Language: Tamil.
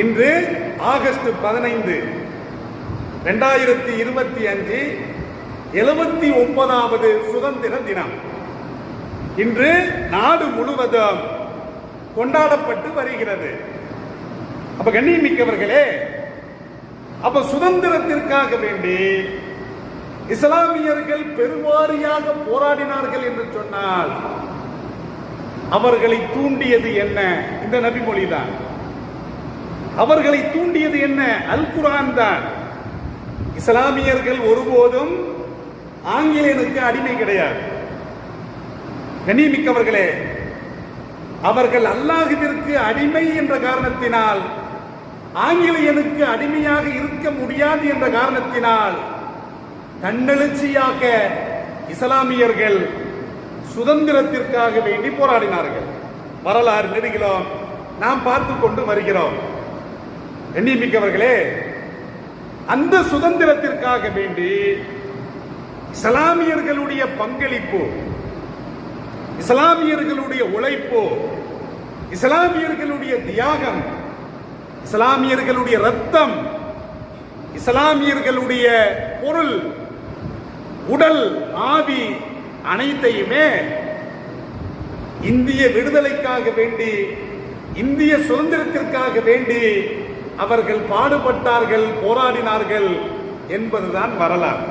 இன்று ஆகஸ்ட் 15, 2025 79வது சுதந்திர தினம். இன்று நாடு முழுவதும் கொண்டாடப்பட்டு வருகிறது. அப்ப கண்ணியமிக்கவர்களே, அப்ப சுதந்திரத்திற்காக வேண்டி இஸ்லாமியர்கள் பெருவாரியாக போராடினார்கள் என்று சொன்னால் அவர்களை தூண்டியது என்ன? இந்த நபி மொழிதான். அவர்களை தூண்டியது என்ன? அல் குர்ஆன் தான். இஸ்லாமியர்கள் ஒருபோதும் ஆங்கிலேயனுக்கு அடிமை கிடையாது. கண்ணியமிக்கவர்களே, அவர்கள் அல்லாஹ்விற்கு அடிமை என்ற காரணத்தினால், ஆங்கிலேயனுக்கு அடிமையாக இருக்க முடியாது என்ற காரணத்தினால் தன்னெழுச்சியாக இஸ்லாமியர்கள் சுதந்திரத்திற்காக வேண்டி போராடினார்கள். வரலாறு நெடுகிலும் நாம் பார்த்து கொண்டு வருகிறோம். கண்ணியமிக்கவர்களே, அந்த சுதந்திரத்திற்காக வேண்டி இஸ்லாமியர்களுடைய பங்களிப்பு, இஸ்லாமியர்களுடைய உழைப்பு, இஸ்லாமியர்களுடைய தியாகம், இஸ்லாமியர்களுடைய ரத்தம், இஸ்லாமியர்களுடைய பொருள், உடல், ஆவி அனைத்தையுமே இந்திய விடுதலைக்காக வேண்டி, இந்திய சுதந்திரத்திற்காக வேண்டி அவர்கள் பாடுபட்டார்கள், போராடினார்கள் என்பதுதான் வரலாறு.